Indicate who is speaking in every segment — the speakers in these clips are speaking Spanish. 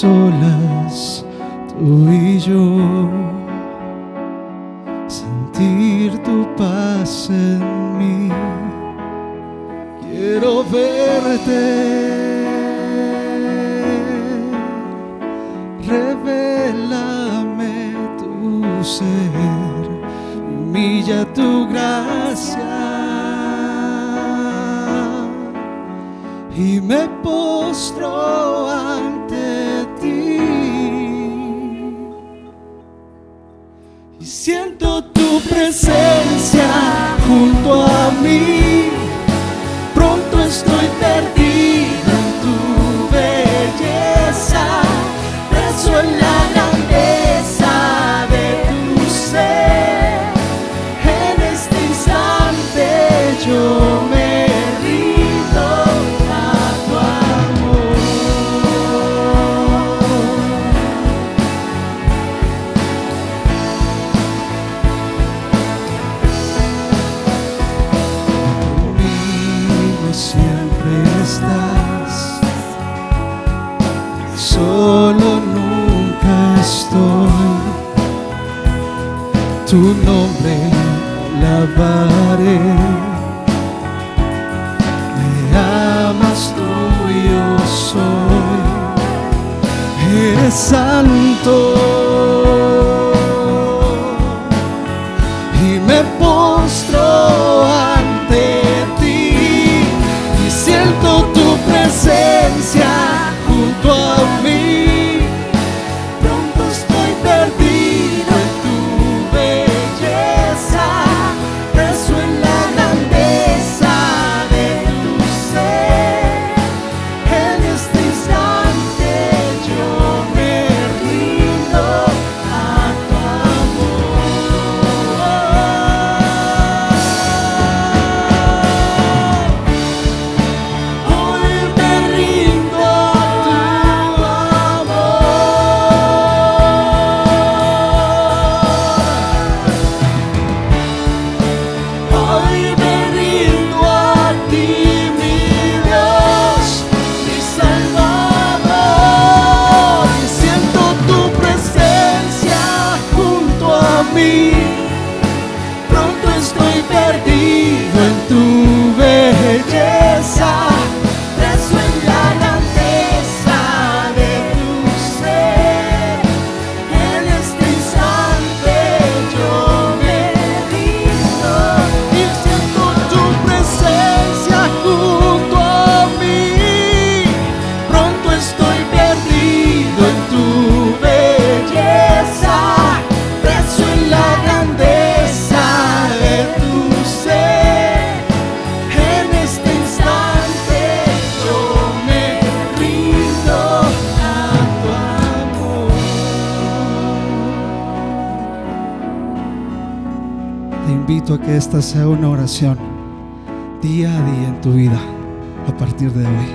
Speaker 1: solas, tú y yo, sentir tu paz en mí. Quiero verte, revélame tu ser, humilla tu gracia y me postro ante ti y siento tu presencia junto a mí. Pronto estoy perdido en tu belleza, preso en la grandeza de tu ser. En este instante yo me rindo a tu amor. Conmigo siempre estás, solo nunca estoy. Tu nombre alabaré. Me amas tú y yo soy. Eres santo y me postro ante ti y siento tu presencia junto a mí. Pronto estoy perdido en tu belleza, preso en la grandeza de tu ser. En este instante yo me rindo a tu amor. Hoy me rindo a tu amor. Hoy me rindo a ti, mi Dios, mi Salvador, y siento tu presencia junto a mí. Pronto estoy perdido en tu belleza, preso en la grandeza de tu ser. En este instante yo me rindo y siento tu presencia junto a mí. Pronto estoy perdido en tu belleza, preso en la grandeza de tu ser. En este instante yo me rindo a tu amor. Te invito a que esta sea una oración día a día en tu vida a partir de hoy.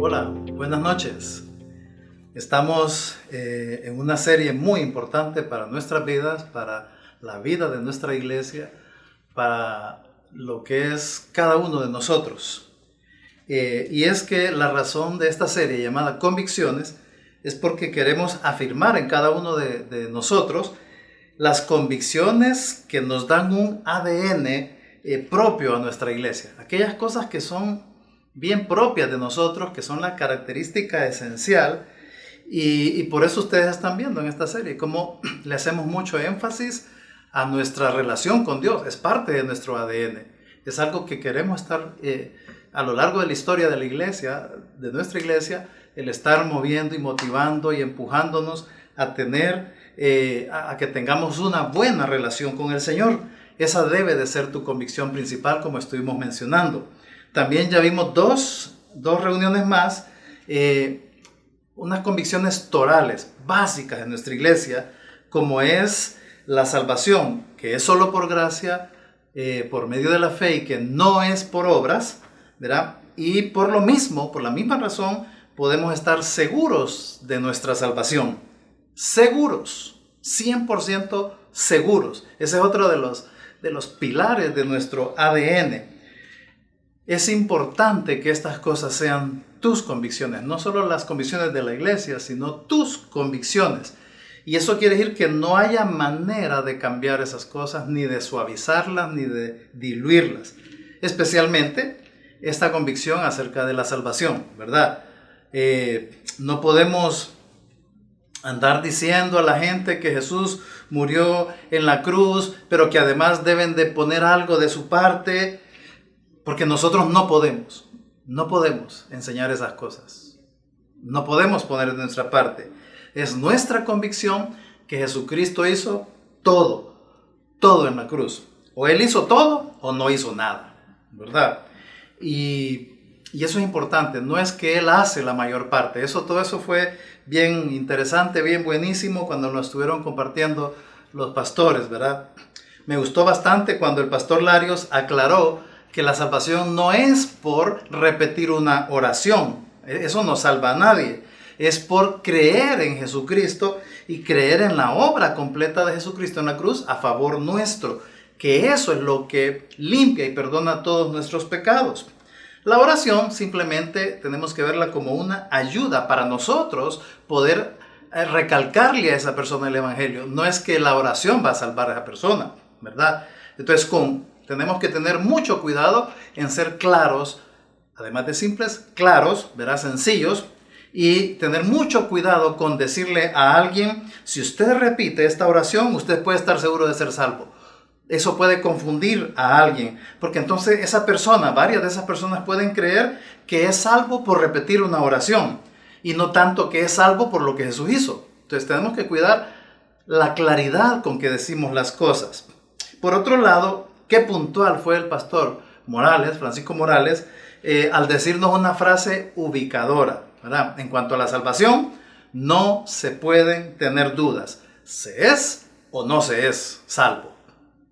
Speaker 2: Hola, buenas noches. Estamos en una serie muy importante para nuestras vidas, para la vida de nuestra iglesia, para lo que es cada uno de nosotros. Y es que la razón de esta serie llamada Convicciones es porque queremos afirmar en cada uno de nosotros las convicciones que nos dan un ADN propio a nuestra iglesia. Aquellas cosas que son bien propias de nosotros, que son la característica esencial. Y por eso ustedes están viendo en esta serie cómo le hacemos mucho énfasis a nuestra relación con Dios, es parte de nuestro ADN, es algo que queremos estar a lo largo de la historia de la iglesia, de nuestra iglesia, el estar moviendo y motivando y empujándonos a tener, a que tengamos una buena relación con el Señor. Esa debe de ser tu convicción principal, como estuvimos mencionando. También ya vimos dos reuniones más, unas convicciones torales, básicas en nuestra iglesia, como es la salvación, que es solo por gracia, por medio de la fe y que no es por obras, ¿verdad? Y por lo mismo, por la misma razón, podemos estar seguros de nuestra salvación. Seguros, 100% seguros. Ese es otro de los pilares de nuestro ADN. Es importante que estas cosas sean tus convicciones, no solo las convicciones de la iglesia, sino tus convicciones. Y eso quiere decir que no haya manera de cambiar esas cosas, ni de suavizarlas, ni de diluirlas. Especialmente esta convicción acerca de la salvación, ¿verdad? No podemos andar diciendo a la gente que Jesús murió en la cruz, pero que además deben de poner algo de su parte, porque nosotros no podemos enseñar esas cosas. No podemos poner de nuestra parte. Es nuestra convicción que Jesucristo hizo todo en la cruz. O Él hizo todo o no hizo nada, ¿verdad? Y eso es importante, no es que Él hace la mayor parte. Todo eso fue bien interesante, bien buenísimo cuando lo estuvieron compartiendo los pastores, ¿verdad? Me gustó bastante cuando el pastor Larios aclaró que la salvación no es por repetir una oración. Eso no salva a nadie. Es por creer en Jesucristo y creer en la obra completa de Jesucristo en la cruz a favor nuestro. Que eso es lo que limpia y perdona todos nuestros pecados. La oración simplemente tenemos que verla como una ayuda para nosotros poder recalcarle a esa persona el evangelio. No es que la oración va a salvar a esa persona, ¿verdad? Entonces tenemos que tener mucho cuidado en ser claros, además de simples, claros, ¿verdad? Sencillos, y tener mucho cuidado con decirle a alguien, si usted repite esta oración, usted puede estar seguro de ser salvo. Eso puede confundir a alguien, porque entonces varias de esas personas pueden creer que es salvo por repetir una oración y no tanto que es salvo por lo que Jesús hizo. Entonces tenemos que cuidar la claridad con que decimos las cosas. Por otro lado, qué puntual fue el pastor Morales, Francisco Morales, al decirnos una frase ubicadora, ¿verdad? En cuanto a la salvación, no se pueden tener dudas. ¿Se es o no se es salvo?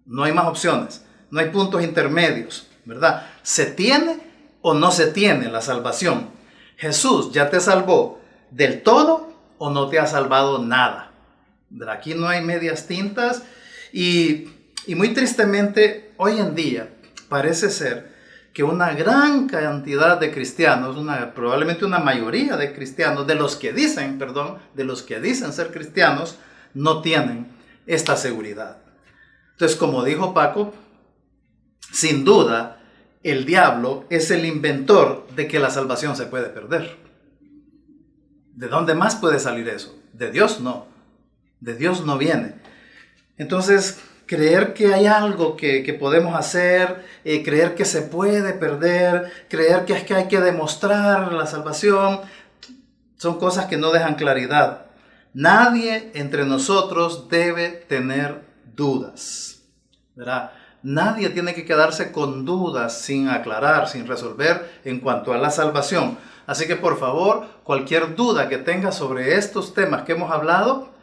Speaker 2: No hay más opciones, no hay puntos intermedios, ¿verdad? ¿Se tiene o no se tiene la salvación? ¿Jesús ya te salvó del todo o no te ha salvado nada? Aquí no hay medias tintas y muy tristemente hoy en día parece ser que una gran cantidad de cristianos, probablemente una mayoría de cristianos, de los que dicen ser cristianos, no tienen esta seguridad. Entonces, como dijo Paco, sin duda, el diablo es el inventor de que la salvación se puede perder. ¿De dónde más puede salir eso? De Dios no. De Dios no viene. Entonces, creer que hay algo que podemos hacer, creer que se puede perder, creer que es que hay que demostrar la salvación, son cosas que no dejan claridad. Nadie entre nosotros debe tener dudas, ¿verdad? Nadie tiene que quedarse con dudas sin aclarar, sin resolver en cuanto a la salvación. Así que por favor, cualquier duda que tenga sobre estos temas que hemos hablado,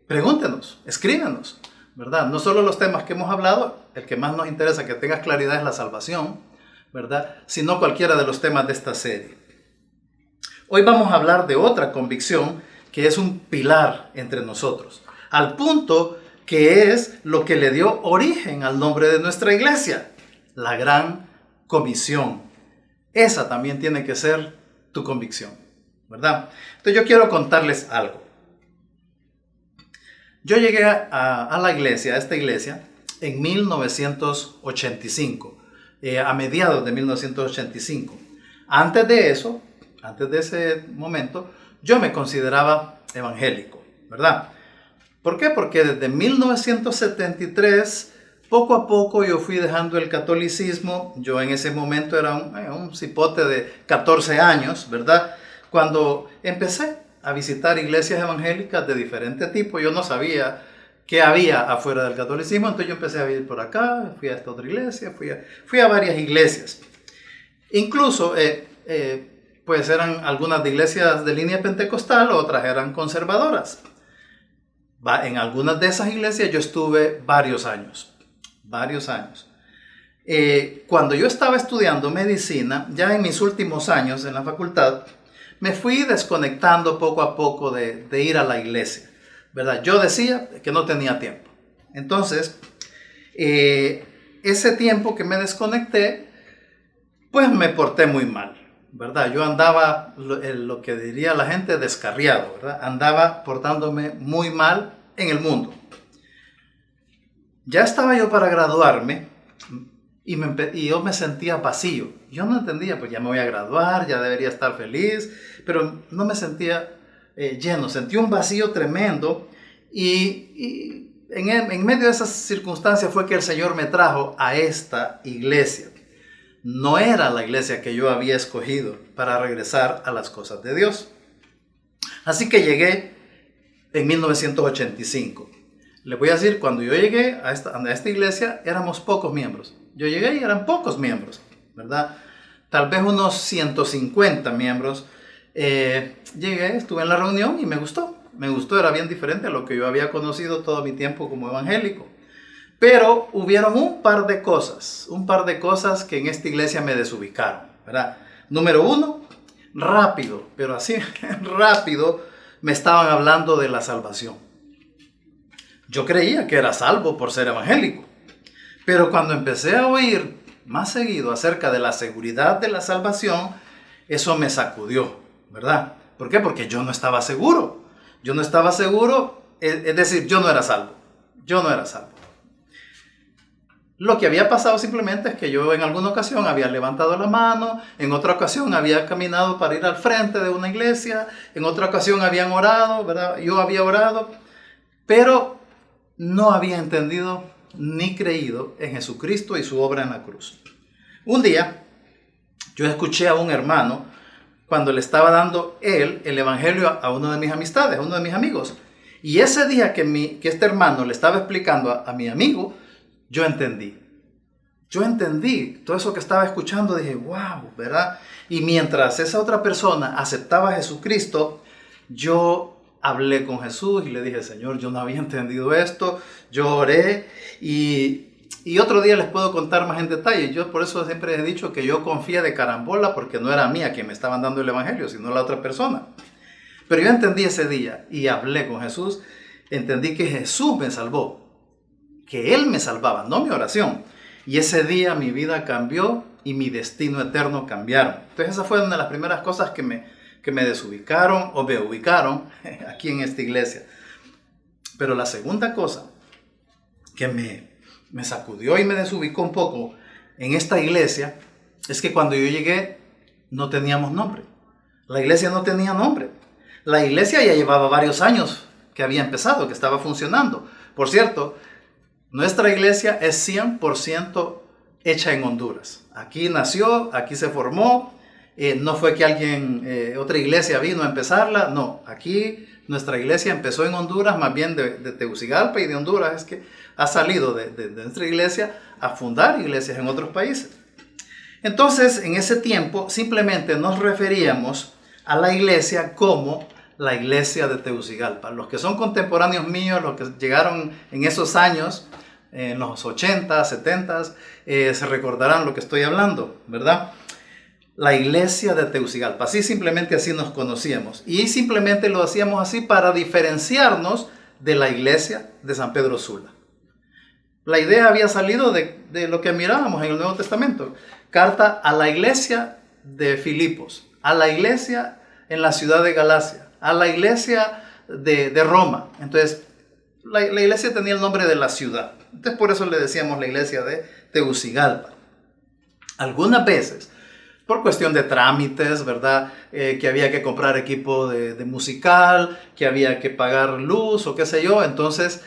Speaker 2: pregúntenos, escríbenos, ¿verdad? No solo los temas que hemos hablado, el que más nos interesa que tengas claridad es la salvación, ¿verdad? Sino cualquiera de los temas de esta serie. Hoy vamos a hablar de otra convicción que es un pilar entre nosotros, al punto que es lo que le dio origen al nombre de nuestra iglesia, la Gran Comisión. Esa también tiene que ser tu convicción, ¿verdad? Entonces yo quiero contarles algo. Yo llegué a la iglesia, a esta iglesia, en 1985, a mediados de 1985. Antes de ese momento, yo me consideraba evangélico, ¿verdad? ¿Por qué? Porque desde 1973, poco a poco yo fui dejando el catolicismo. Yo en ese momento era un cipote de 14 años, ¿verdad? Cuando empecé a visitar iglesias evangélicas de diferente tipo, yo no sabía qué había afuera del catolicismo, entonces yo empecé a ir por acá, fui a esta otra iglesia, fui a varias iglesias. Incluso, pues eran algunas de iglesias de línea pentecostal, otras eran conservadoras. En algunas de esas iglesias yo estuve varios años. Cuando yo estaba estudiando medicina, ya en mis últimos años en la facultad, me fui desconectando poco a poco de ir a la iglesia, ¿verdad? Yo decía que no tenía tiempo. Entonces, ese tiempo que me desconecté, pues me porté muy mal, ¿verdad? Yo andaba, lo que diría la gente, descarriado, ¿verdad? Andaba portándome muy mal en el mundo. Ya estaba yo para graduarme y yo me sentía vacío. Yo no entendía, pues ya me voy a graduar, ya debería estar feliz, pero no me sentía lleno, sentí un vacío tremendo y en medio de esas circunstancias fue que el Señor me trajo a esta iglesia. No era la iglesia que yo había escogido para regresar a las cosas de Dios. Así que llegué en 1985. Les voy a decir, cuando yo llegué a esta iglesia éramos pocos miembros. Yo llegué y eran pocos miembros, ¿verdad? Tal vez unos 150 miembros. Llegué, estuve en la reunión y me gustó. Me gustó, era bien diferente a lo que yo había conocido todo mi tiempo como evangélico. Pero hubieron un par de cosas que en esta iglesia me desubicaron, ¿verdad? Número uno, rápido, pero así rápido, me estaban hablando de la salvación. Yo creía que era salvo por ser evangélico, pero cuando empecé a oír más seguido acerca de la seguridad de la salvación, eso me sacudió, ¿verdad? ¿Por qué? Porque yo no estaba seguro. Es decir, yo no era salvo. Lo que había pasado simplemente es que yo en alguna ocasión había levantado la mano, en otra ocasión había caminado para ir al frente de una iglesia, en otra ocasión habían orado, ¿verdad? Yo había orado, pero no había entendido ni creído en Jesucristo y su obra en la cruz. Un día yo escuché a un hermano cuando le estaba dando el evangelio a uno de mis amistades, a uno de mis amigos. Y ese día que este hermano le estaba explicando a mi amigo, yo entendí todo eso que estaba escuchando, dije, wow, ¿verdad? Y mientras esa otra persona aceptaba a Jesucristo, yo hablé con Jesús y le dije, Señor, yo no había entendido esto, yo oré y otro día les puedo contar más en detalle. Yo por eso siempre he dicho que yo confié de carambola porque no era a mí a quien me estaban dando el evangelio, sino a la otra persona. Pero yo entendí ese día y hablé con Jesús, entendí que Jesús me salvó, que Él me salvaba, no mi oración. Y ese día mi vida cambió y mi destino eterno cambiaron. Entonces esa fue una de las primeras cosas que me desubicaron o me ubicaron aquí en esta iglesia. Pero la segunda cosa que me sacudió y me desubicó un poco en esta iglesia es que cuando yo llegué no teníamos nombre. La iglesia no tenía nombre. La iglesia ya llevaba varios años que había empezado, que estaba funcionando. Por cierto, nuestra iglesia es 100% hecha en Honduras. Aquí nació, aquí se formó. No fue que otra iglesia vino a empezarla. No, aquí nuestra iglesia empezó en Honduras, más bien de Tegucigalpa y de Honduras. Es que ha salido de nuestra iglesia a fundar iglesias en otros países. Entonces, en ese tiempo, simplemente nos referíamos a la iglesia como la iglesia de Tegucigalpa. Los que son contemporáneos míos, los que llegaron en esos años, en los 80, 70, se recordarán lo que estoy hablando, ¿verdad? La iglesia de Tegucigalpa, así nos conocíamos. Y simplemente lo hacíamos así para diferenciarnos de la iglesia de San Pedro Sula. La idea había salido de lo que mirábamos en el Nuevo Testamento. Carta a la iglesia de Filipos, a la iglesia en la ciudad de Galacia, a la iglesia de Roma. Entonces, la iglesia tenía el nombre de la ciudad. Entonces, por eso le decíamos la iglesia de Tegucigalpa. Algunas veces por cuestión de trámites, ¿verdad? Que había que comprar equipo de musical, que había que pagar luz o qué sé yo. Entonces,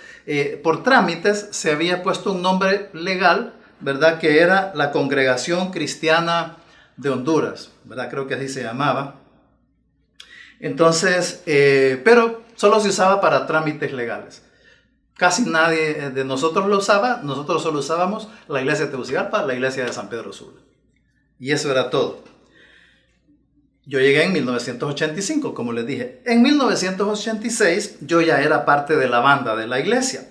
Speaker 2: por trámites se había puesto un nombre legal, ¿verdad? Que era la Congregación Cristiana de Honduras, ¿verdad? Creo que así se llamaba. Entonces, pero solo se usaba para trámites legales. Casi nadie de nosotros lo usaba, nosotros solo usábamos la iglesia de Tegucigalpa, la iglesia de San Pedro Sula. Y eso era todo. Yo llegué en 1985, como les dije. En 1986 yo ya era parte de la banda de la iglesia.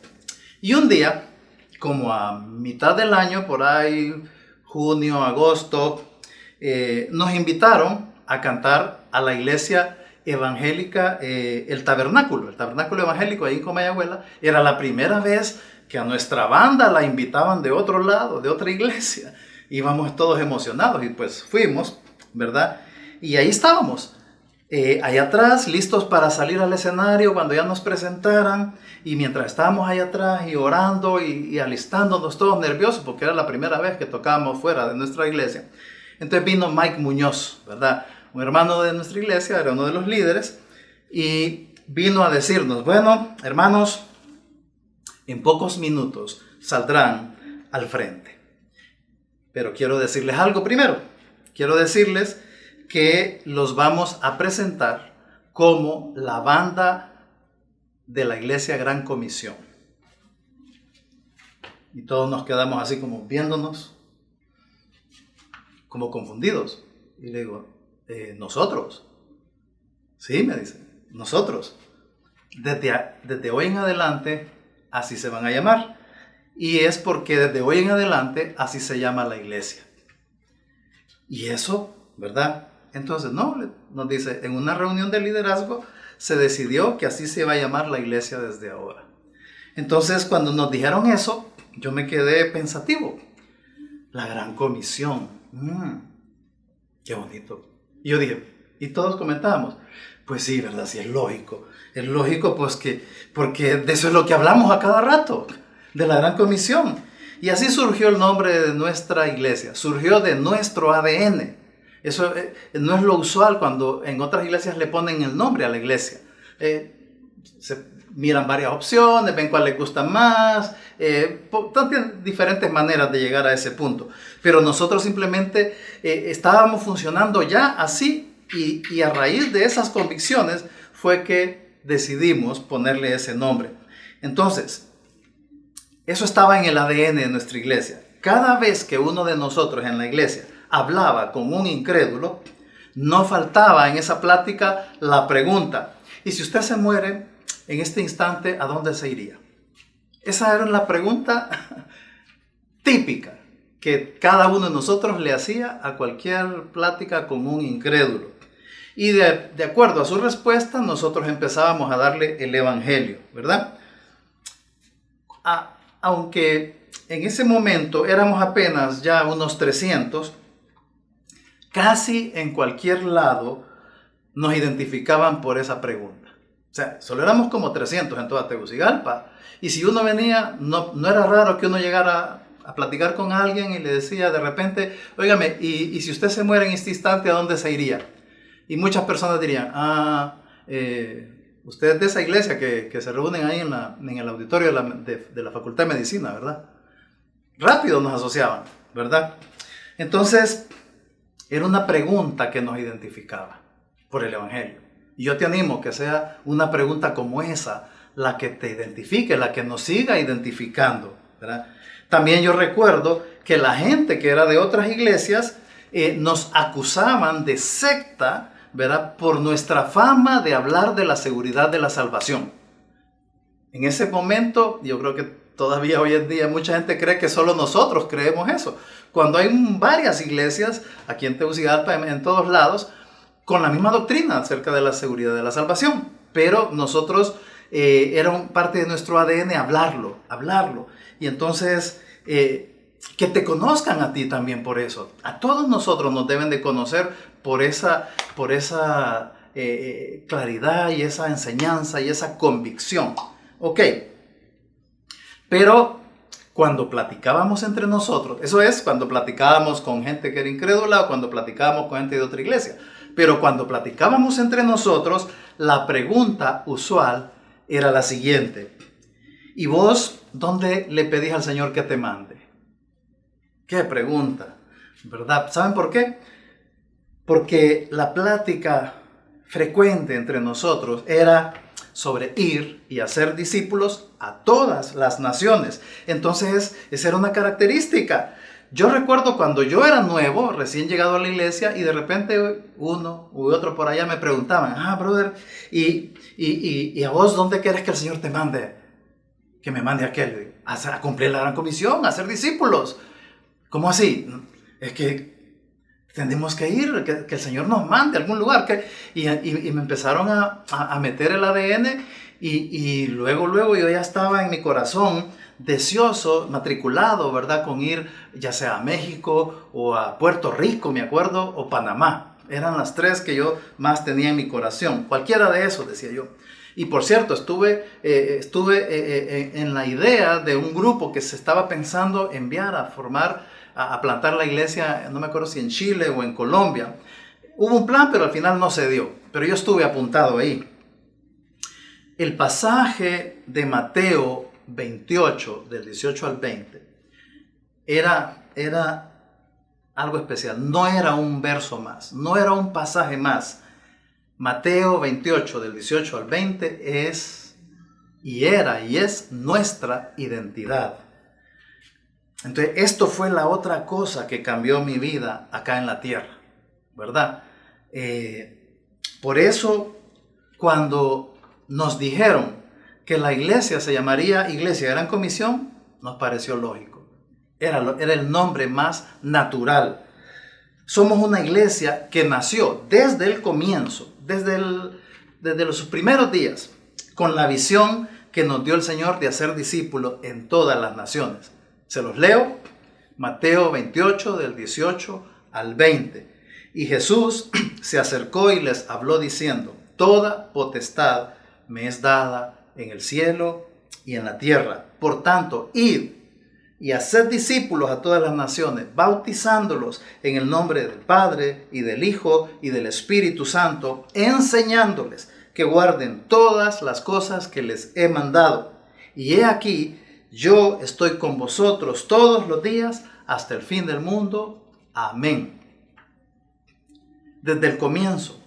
Speaker 2: Y un día, como a mitad del año, por ahí, junio, agosto, nos invitaron a cantar a la iglesia evangélica, el tabernáculo evangélico ahí en Comayagüela. Era la primera vez que a nuestra banda la invitaban de otro lado, de otra iglesia. Íbamos todos emocionados y pues fuimos, ¿verdad? Y ahí estábamos, allá atrás, listos para salir al escenario cuando ya nos presentaran. Y mientras estábamos allá atrás y orando y alistándonos todos nerviosos, porque era la primera vez que tocábamos fuera de nuestra iglesia, entonces vino Mike Muñoz, ¿verdad? Un hermano de nuestra iglesia, era uno de los líderes, y vino a decirnos, bueno, hermanos, en pocos minutos saldrán al frente. Pero quiero decirles algo primero. Quiero decirles que los vamos a presentar como la banda de la Iglesia Gran Comisión. Y todos nos quedamos así como viéndonos, como confundidos. Y le digo, ¿nosotros? Sí, me dice, nosotros. Desde hoy en adelante, así se van a llamar. Y es porque desde hoy en adelante así se llama la iglesia. Y eso, ¿verdad? Entonces, no, nos dice, en una reunión de liderazgo se decidió que así se iba a llamar la iglesia desde ahora. Entonces, cuando nos dijeron eso, yo me quedé pensativo. La Gran Comisión. Qué bonito. Y yo dije, y todos comentábamos, pues sí, ¿verdad? Sí, es lógico. Es lógico, pues porque de eso es lo que hablamos a cada rato. De la Gran Comisión. Y así surgió el nombre de nuestra iglesia, surgió de nuestro ADN. Eso no es lo usual cuando en otras iglesias le ponen el nombre a la iglesia. Se miran varias opciones, ven cuál les gusta más, tienen diferentes maneras de llegar a ese punto. Pero nosotros simplemente estábamos funcionando ya así y a raíz de esas convicciones fue que decidimos ponerle ese nombre. Entonces, eso estaba en el ADN de nuestra iglesia. Cada vez que uno de nosotros en la iglesia hablaba con un incrédulo, no faltaba en esa plática la pregunta, ¿y si usted se muere en este instante, a dónde se iría? Esa era la pregunta típica que cada uno de nosotros le hacía a cualquier plática con un incrédulo. Y de acuerdo a su respuesta, nosotros empezábamos a darle el evangelio, ¿verdad? Aunque en ese momento éramos apenas ya unos 300, casi en cualquier lado nos identificaban por esa pregunta. O sea, solo éramos como 300 en toda Tegucigalpa. Y si uno venía, no era raro que uno llegara a platicar con alguien y le decía de repente, óigame, y si usted se muere en este instante, ¿a dónde se iría? Y muchas personas dirían, usted es de esa iglesia que se reúnen ahí en el auditorio de la Facultad de Medicina, ¿verdad? Rápido nos asociaban, ¿verdad? Entonces, era una pregunta que nos identificaba por el evangelio. Y yo te animo que sea una pregunta como esa, la que te identifique, la que nos siga identificando, ¿verdad? También yo recuerdo que la gente que era de otras iglesias nos acusaban de secta, ¿verdad? Por nuestra fama de hablar de la seguridad de la salvación. En ese momento, yo creo que todavía hoy en día mucha gente cree que solo nosotros creemos eso. Cuando hay varias iglesias, aquí en Tegucigalpa, en todos lados, con la misma doctrina acerca de la seguridad de la salvación. Pero nosotros, era parte de nuestro ADN hablarlo. Y entonces, que te conozcan a ti también por eso. A todos nosotros nos deben de conocer por esa claridad y esa enseñanza y esa convicción. Ok, pero cuando platicábamos entre nosotros, eso es, cuando platicábamos con gente que era incrédula o cuando platicábamos con gente de otra iglesia, pero cuando platicábamos entre nosotros, la pregunta usual era la siguiente: ¿y vos dónde le pedís al Señor que te mande? ¿Qué pregunta? ¿Verdad? ¿Saben por qué? Porque la plática frecuente entre nosotros era sobre ir y hacer discípulos a todas las naciones. Entonces, esa era una característica. Yo recuerdo cuando yo era nuevo, recién llegado a la iglesia, y de repente uno u otro por allá me preguntaban: brother, ¿y a vos dónde quieres que el Señor te mande? Que me mande a aquel, a cumplir la gran comisión, a hacer discípulos. ¿Cómo así? Es que tenemos que ir, que el Señor nos mande a algún lugar. Y me empezaron a meter el ADN y luego yo ya estaba en mi corazón deseoso, matriculado, ¿verdad? Con ir ya sea a México o a Puerto Rico, me acuerdo, o Panamá. Eran las tres que yo más tenía en mi corazón. Cualquiera de esos, decía yo. Y por cierto, estuve en la idea de un grupo que se estaba pensando enviar a formar, a plantar la iglesia, no me acuerdo si en Chile o en Colombia. Hubo un plan, pero al final no se dio. Pero yo estuve apuntado ahí. El pasaje de Mateo 28, del 18 al 20, era algo especial. No era un verso más, no era un pasaje más. Mateo 28, del 18 al 20, es nuestra identidad. Entonces, esto fue la otra cosa que cambió mi vida acá en la tierra, ¿verdad? Por eso, cuando nos dijeron que la iglesia se llamaría Iglesia de Gran Comisión, nos pareció lógico. Era el nombre más natural. Somos una iglesia que nació desde el comienzo, desde los primeros días, con la visión que nos dio el Señor de hacer discípulos en todas las naciones. Se los leo, Mateo 28, del 18 al 20. Y Jesús se acercó y les habló diciendo: toda potestad me es dada en el cielo y en la tierra. Por tanto, id y haced discípulos a todas las naciones, bautizándolos en el nombre del Padre y del Hijo y del Espíritu Santo, enseñándoles que guarden todas las cosas que les he mandado. Y he aquí, yo estoy con vosotros todos los días hasta el fin del mundo. Amén. Desde el comienzo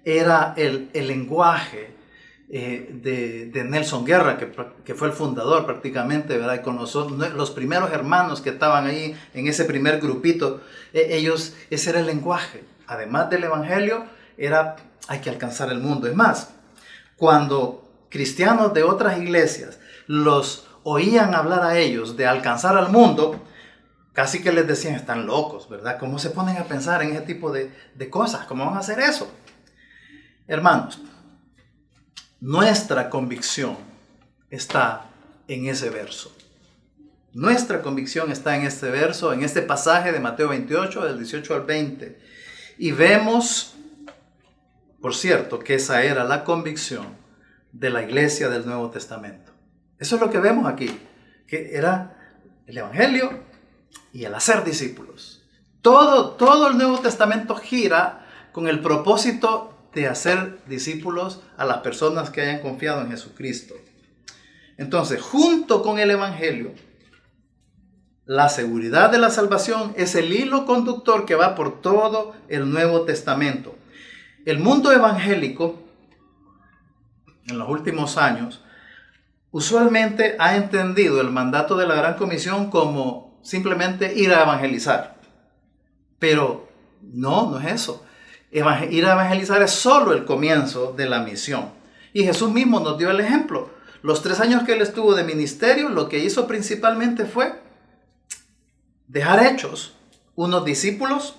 Speaker 2: era el lenguaje de Nelson Guerra, que fue el fundador prácticamente, ¿verdad? Y con los primeros hermanos que estaban ahí en ese primer grupito, ese era el lenguaje. Además del evangelio, hay que alcanzar el mundo. Es más, cuando cristianos de otras iglesias los oían hablar a ellos de alcanzar al mundo, casi que les decían: están locos, ¿verdad? ¿Cómo se ponen a pensar en ese tipo de cosas? ¿Cómo van a hacer eso? Hermanos, nuestra convicción está en ese verso. Nuestra convicción está en este verso, en este pasaje de Mateo 28, del 18 al 20. Y vemos, por cierto, que esa era la convicción de la iglesia del Nuevo Testamento. Eso es lo que vemos aquí, que era el evangelio y el hacer discípulos. Todo el Nuevo Testamento gira con el propósito de hacer discípulos a las personas que hayan confiado en Jesucristo. Entonces, junto con el evangelio, la seguridad de la salvación es el hilo conductor que va por todo el Nuevo Testamento. El mundo evangélico, en los últimos años, usualmente ha entendido el mandato de la Gran Comisión como simplemente ir a evangelizar. Pero no es eso. Ir a evangelizar es solo el comienzo de la misión. Y Jesús mismo nos dio el ejemplo. Los 3 años que él estuvo de ministerio, lo que hizo principalmente fue dejar hechos unos discípulos,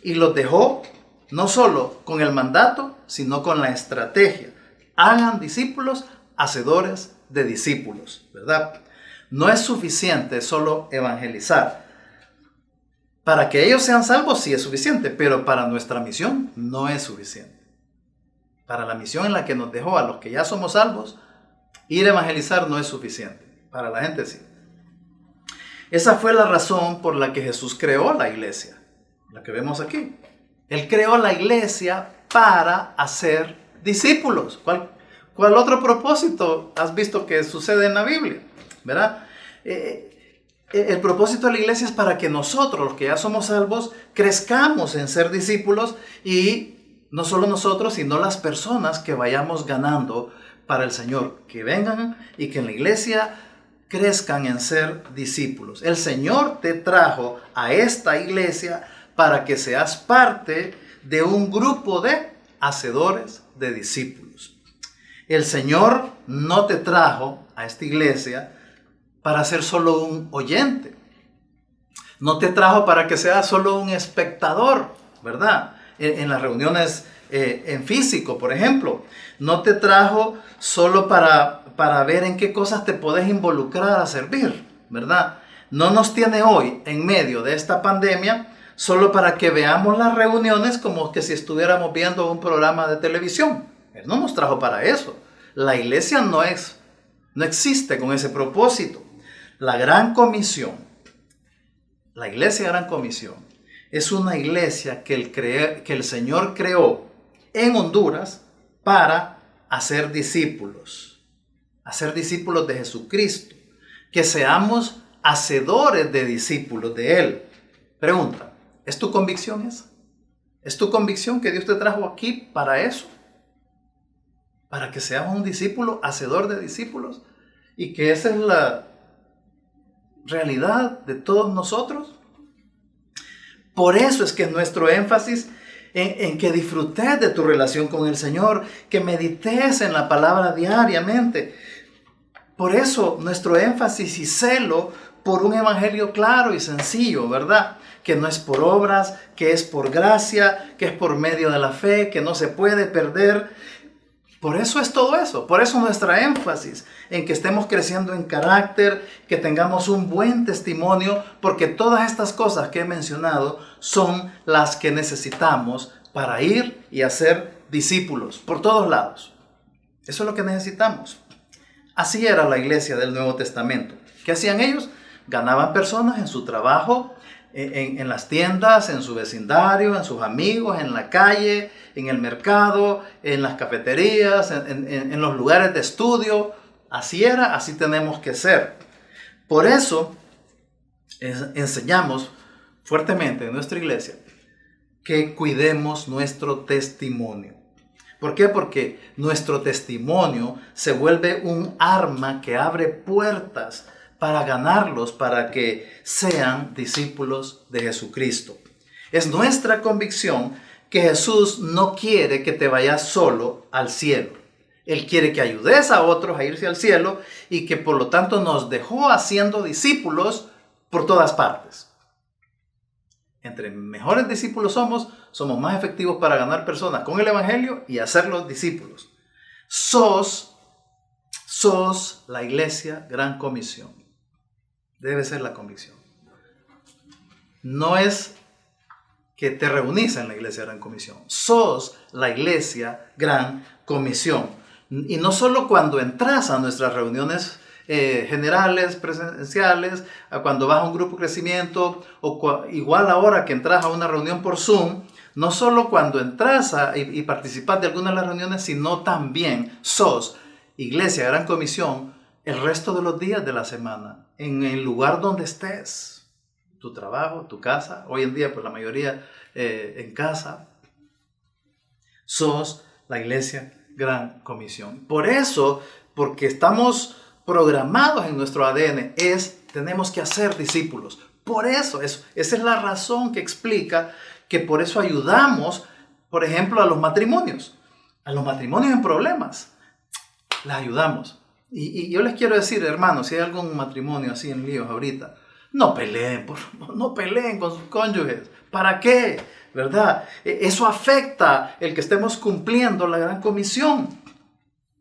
Speaker 2: y los dejó no solo con el mandato, sino con la estrategia. Hagan discípulos, hacedores de discípulos, ¿verdad? No es suficiente solo evangelizar. Para que ellos sean salvos sí es suficiente, pero para nuestra misión no es suficiente. Para la misión en la que nos dejó a los que ya somos salvos, ir a evangelizar no es suficiente. para la gente sí. Esa fue la razón por la que Jesús creó la iglesia, la que vemos aquí. Él creó la iglesia para hacer discípulos. ¿Cuál otro propósito has visto que sucede en la Biblia? ¿Verdad? El propósito de la iglesia es para que nosotros, los que ya somos salvos, crezcamos en ser discípulos, y no solo nosotros, sino las personas que vayamos ganando para el Señor, que vengan y que en la iglesia crezcan en ser discípulos. El Señor te trajo a esta iglesia para que seas parte de un grupo de hacedores de discípulos. El Señor no te trajo a esta iglesia para ser solo un oyente. No te trajo para que seas solo un espectador, ¿verdad? En las reuniones en físico, por ejemplo. No te trajo solo para ver en qué cosas te puedes involucrar a servir, ¿verdad? No nos tiene hoy en medio de esta pandemia solo para que veamos las reuniones como que si estuviéramos viendo un programa de televisión. Él no nos trajo para eso. La iglesia no existe con ese propósito. La Gran Comisión, la Iglesia Gran Comisión, es una iglesia que el Señor creó en Honduras para hacer discípulos de Jesucristo, que seamos hacedores de discípulos de Él. Pregunta, ¿es tu convicción esa? ¿Es tu convicción que Dios te trajo aquí para eso? Para que seamos un discípulo, hacedor de discípulos, y que esa es la realidad de todos nosotros. Por eso es que nuestro énfasis en que disfrutes de tu relación con el Señor, que medites en la palabra diariamente. Por eso nuestro énfasis y celo por un evangelio claro y sencillo, ¿verdad? Que no es por obras, que es por gracia, que es por medio de la fe, que no se puede perder. Por eso es todo eso, por eso nuestra énfasis en que estemos creciendo en carácter, que tengamos un buen testimonio, porque todas estas cosas que he mencionado son las que necesitamos para ir y hacer discípulos por todos lados. Eso es lo que necesitamos. Así era la iglesia del Nuevo Testamento. ¿Qué hacían ellos? Ganaban personas en su trabajo, en las tiendas, en su vecindario, en sus amigos, en la calle, en el mercado, en las cafeterías, en los lugares de estudio. Así era, así tenemos que ser. Por eso enseñamos fuertemente en nuestra iglesia que cuidemos nuestro testimonio. ¿Por qué? Porque nuestro testimonio se vuelve un arma que abre puertas para ganarlos, para que sean discípulos de Jesucristo. Es nuestra convicción que Jesús no quiere que te vayas solo al cielo. Él quiere que ayudes a otros a irse al cielo, y que por lo tanto nos dejó haciendo discípulos por todas partes. Entre mejores discípulos somos más efectivos para ganar personas con el evangelio y hacerlos discípulos. Sos la iglesia Gran Comisión. Debe ser la convicción. No es que te reunís en la iglesia Gran Comisión. Sos la iglesia Gran Comisión. Y no solo cuando entras a nuestras reuniones generales, presenciales, cuando vas a un grupo de crecimiento, o igual ahora que entras a una reunión por Zoom, no solo cuando entras y participas de alguna de las reuniones, sino también sos iglesia Gran Comisión el resto de los días de la semana, en el lugar donde estés, tu trabajo, tu casa. Hoy en día, pues la mayoría en casa. Sos la iglesia Gran Comisión. Por eso, porque estamos programados en nuestro ADN, tenemos que hacer discípulos. Por eso, esa es la razón que explica que por eso ayudamos, por ejemplo, a los matrimonios en problemas. Les ayudamos. Y yo les quiero decir, hermanos, si hay algún matrimonio así en líos ahorita, no peleen con sus cónyuges. ¿Para qué? ¿Verdad? Eso afecta el que estemos cumpliendo la Gran Comisión.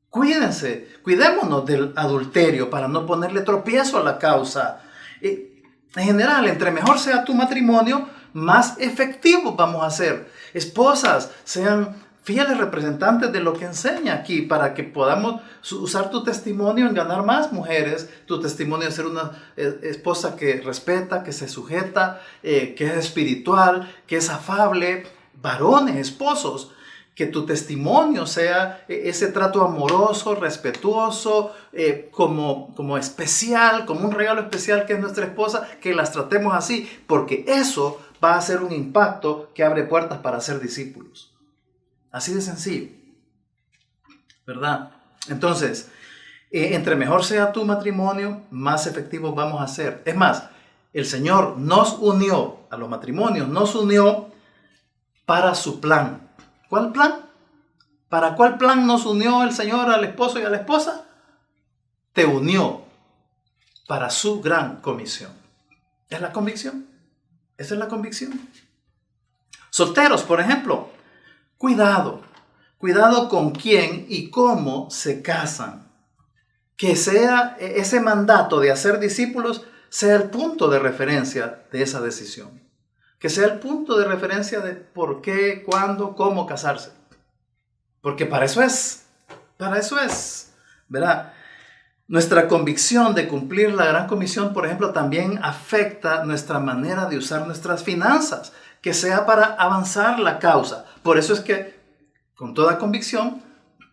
Speaker 2: Cuidémonos del adulterio para no ponerle tropiezo a la causa. En general, entre mejor sea tu matrimonio, más efectivos vamos a ser. Esposas, sean fieles representantes de lo que enseña aquí, para que podamos usar tu testimonio en ganar más mujeres, tu testimonio de ser una esposa que respeta, que se sujeta, que es espiritual, que es afable, varones, esposos, que tu testimonio sea ese trato amoroso, respetuoso, como especial, como un regalo especial que es nuestra esposa, que las tratemos así, porque eso va a hacer un impacto que abre puertas para ser discípulos. Así de sencillo, ¿verdad? Entonces, entre mejor sea tu matrimonio, más efectivos vamos a ser. Es más, el Señor nos unió, a los matrimonios, nos unió para su plan. ¿Cuál plan? ¿Para cuál plan nos unió el Señor al esposo y a la esposa? Te unió para su gran comisión. ¿Es la convicción? Esa es la convicción. Solteros, por ejemplo. Cuidado con quién y cómo se casan. Que sea ese mandato de hacer discípulos sea el punto de referencia de esa decisión. Que sea el punto de referencia de por qué, cuándo, cómo casarse. Porque para eso es, ¿verdad? Nuestra convicción de cumplir la gran comisión, por ejemplo, también afecta nuestra manera de usar nuestras finanzas, que sea para avanzar la causa. Por eso es que, con toda convicción,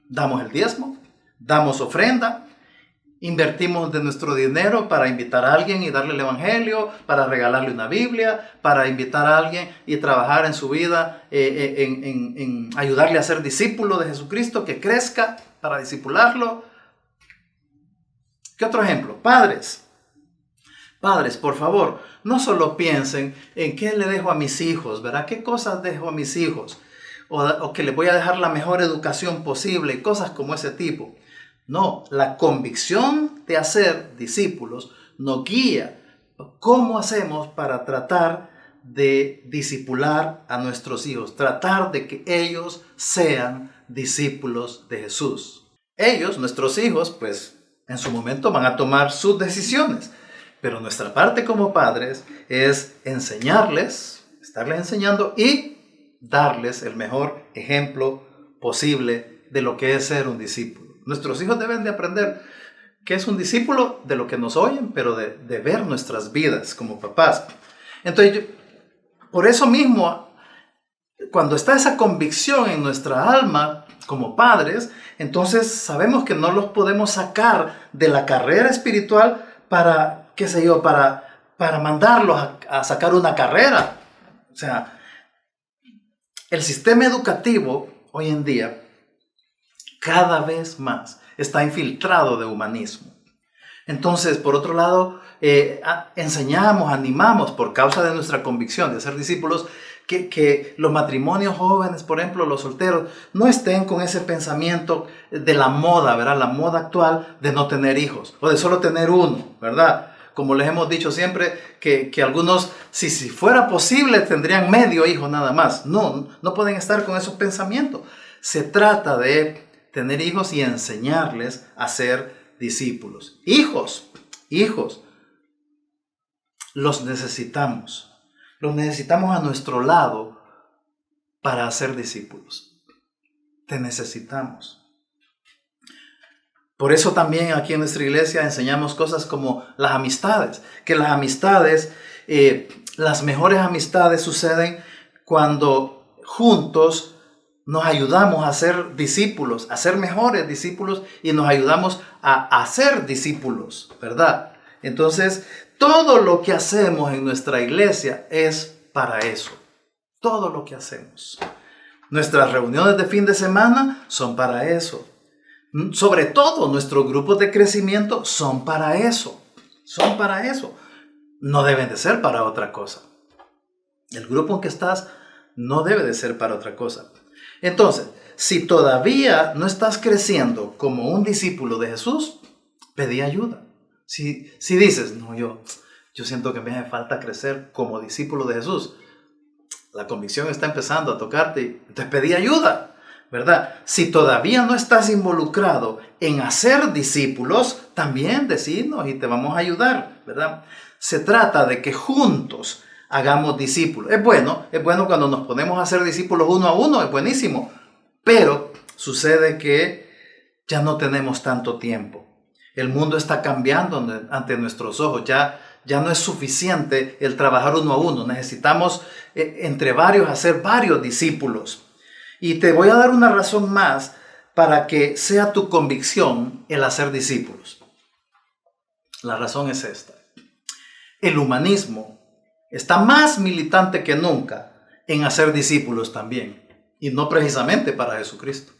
Speaker 2: damos el diezmo, damos ofrenda, invertimos de nuestro dinero para invitar a alguien y darle el evangelio, para regalarle una Biblia, para invitar a alguien y trabajar en su vida, en ayudarle a ser discípulo de Jesucristo, que crezca, para discipularlo. ¿Qué otro ejemplo? Padres, por favor, no solo piensen en qué le dejo a mis hijos, ¿verdad? ¿Qué cosas dejo a mis hijos? O que les voy a dejar la mejor educación posible, cosas como ese tipo. No, la convicción de hacer discípulos nos guía. ¿Cómo hacemos para tratar de discipular a nuestros hijos? Tratar de que ellos sean discípulos de Jesús. Ellos, nuestros hijos, pues en su momento van a tomar sus decisiones. Pero nuestra parte como padres es enseñarles, estarles enseñando y darles el mejor ejemplo posible de lo que es ser un discípulo. Nuestros hijos deben de aprender qué es un discípulo de lo que nos oyen, pero de ver nuestras vidas como papás. Entonces, por eso mismo, cuando está esa convicción en nuestra alma como padres, entonces sabemos que no los podemos sacar de la carrera espiritual para, qué sé yo, para mandarlos a sacar una carrera. O sea, el sistema educativo hoy en día cada vez más está infiltrado de humanismo. Entonces, por otro lado, enseñamos, animamos por causa de nuestra convicción de ser discípulos que los matrimonios jóvenes, por ejemplo, los solteros, no estén con ese pensamiento de la moda, ¿verdad? La moda actual de no tener hijos o de solo tener uno, ¿verdad? Como les hemos dicho siempre, que algunos, si fuera posible, tendrían medio hijo nada más. No pueden estar con esos pensamientos. Se trata de tener hijos y enseñarles a ser discípulos. Hijos, los necesitamos. Los necesitamos a nuestro lado para hacer discípulos. Te necesitamos. Por eso también aquí en nuestra iglesia enseñamos cosas como las amistades. Que las amistades, las mejores amistades suceden cuando juntos nos ayudamos a ser discípulos, a ser mejores discípulos y nos ayudamos a hacer discípulos, ¿verdad? Entonces, todo lo que hacemos en nuestra iglesia es para eso. Todo lo que hacemos. Nuestras reuniones de fin de semana son para eso. Sobre todo nuestros grupos de crecimiento son para eso. Son para eso. No deben de ser para otra cosa. El grupo en que estás no debe de ser para otra cosa. Entonces, si todavía no estás creciendo como un discípulo de Jesús, pedí ayuda. Si dices, no, yo siento que me hace falta crecer como discípulo de Jesús, la convicción está empezando a tocarte, entonces pedí ayuda, ¿verdad? Si todavía no estás involucrado en hacer discípulos, también decídnos y te vamos a ayudar, ¿verdad? Se trata de que juntos hagamos discípulos. Es bueno cuando nos ponemos a hacer discípulos uno a uno, es buenísimo. Pero sucede que ya no tenemos tanto tiempo. El mundo está cambiando ante nuestros ojos. Ya no es suficiente el trabajar uno a uno. Necesitamos entre varios hacer varios discípulos. Y te voy a dar una razón más para que sea tu convicción el hacer discípulos. La razón es esta. El humanismo está más militante que nunca en hacer discípulos también. Y no precisamente para Jesucristo.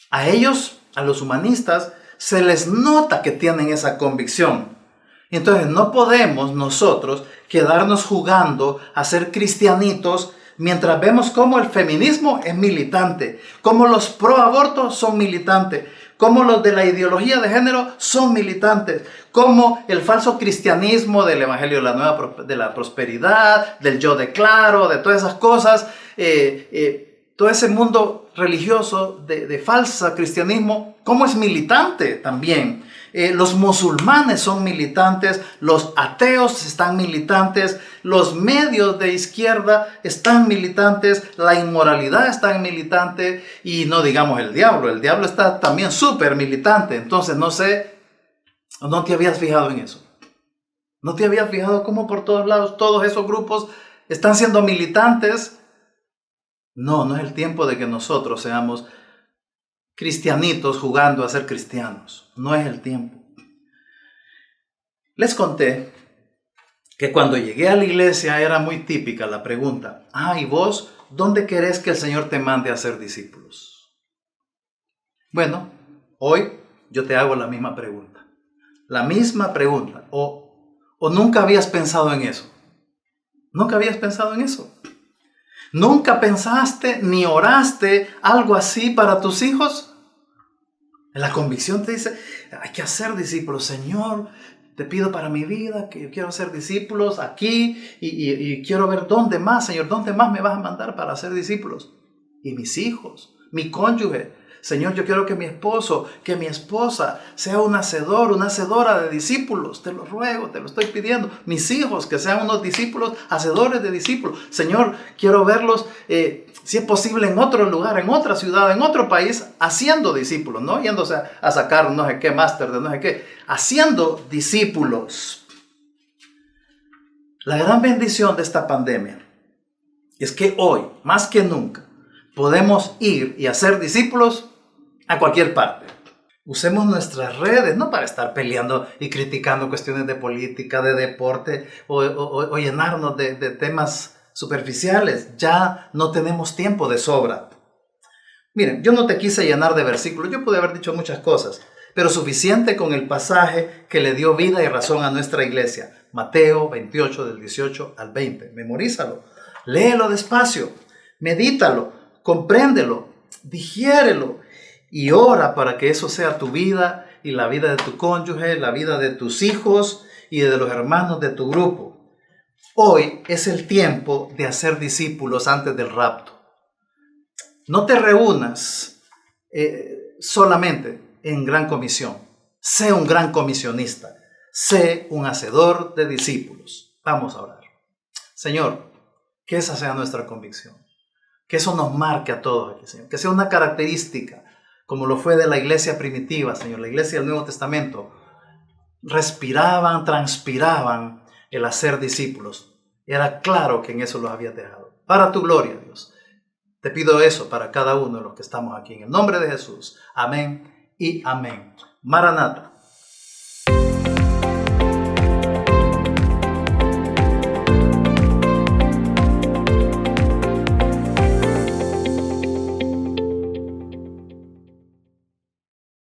Speaker 2: A ellos, a los humanistas, se les nota que tienen esa convicción. Entonces no podemos nosotros quedarnos jugando a ser cristianitos mientras vemos cómo el feminismo es militante, cómo los pro aborto son militantes, cómo los de la ideología de género son militantes, cómo el falso cristianismo del evangelio de la prosperidad, del yo declaro, de todas esas cosas, todo ese mundo religioso de falsa cristianismo, cómo es militante también. Los musulmanes son militantes, los ateos están militantes, los medios de izquierda están militantes, la inmoralidad está militante y no digamos el diablo está también súper militante. Entonces no sé, ¿no te habías fijado en eso? ¿No te habías fijado cómo por todos lados todos esos grupos están siendo militantes? No es el tiempo de que nosotros seamos cristianitos jugando a ser cristianos. No es el tiempo. Les conté que cuando llegué a la iglesia era muy típica la pregunta: ¿y vos dónde querés que el Señor te mande a ser discípulos? Bueno, hoy yo te hago la misma pregunta. La misma pregunta. ¿O nunca habías pensado en eso? ¿Nunca habías pensado en eso? ¿Nunca pensaste ni oraste algo así para tus hijos? La convicción te dice, hay que hacer discípulos. Señor, te pido para mi vida que yo quiero hacer discípulos aquí y quiero ver dónde más, Señor, dónde más me vas a mandar para hacer discípulos. Y mis hijos, mi cónyuge. Señor, yo quiero que mi esposo, que mi esposa sea un hacedor, una hacedora de discípulos. Te lo ruego, te lo estoy pidiendo. Mis hijos, que sean unos discípulos, hacedores de discípulos. Señor, quiero verlos, si es posible, en otro lugar, en otra ciudad, en otro país, haciendo discípulos, no yéndose a sacar no sé qué máster de no sé qué, haciendo discípulos. La gran bendición de esta pandemia es que hoy, más que nunca, podemos ir y hacer discípulos a cualquier parte. Usemos nuestras redes, no para estar peleando y criticando cuestiones de política, de deporte o llenarnos de temas superficiales. Ya no tenemos tiempo de sobra. Miren, yo no te quise llenar de versículos, yo pude haber dicho muchas cosas, pero suficiente con el pasaje que le dio vida y razón a nuestra iglesia. Mateo 28, del 18 al 20. Memorízalo, léelo despacio, medítalo, compréndelo, digiérelo y ora para que eso sea tu vida y la vida de tu cónyuge, la vida de tus hijos y de los hermanos de tu grupo. Hoy es el tiempo de hacer discípulos antes del rapto. No te reúnas solamente en gran comisión. Sé un gran comisionista. Sé un hacedor de discípulos. Vamos a orar. Señor, que esa sea nuestra convicción. Que eso nos marque a todos aquí, Señor. Que sea una característica, como lo fue de la iglesia primitiva, Señor. La iglesia del Nuevo Testamento. Respiraban, transpiraban el hacer discípulos. Era claro que en eso los habías dejado. Para tu gloria, Dios. Te pido eso para cada uno de los que estamos aquí. En el nombre de Jesús. Amén y amén. Maranata.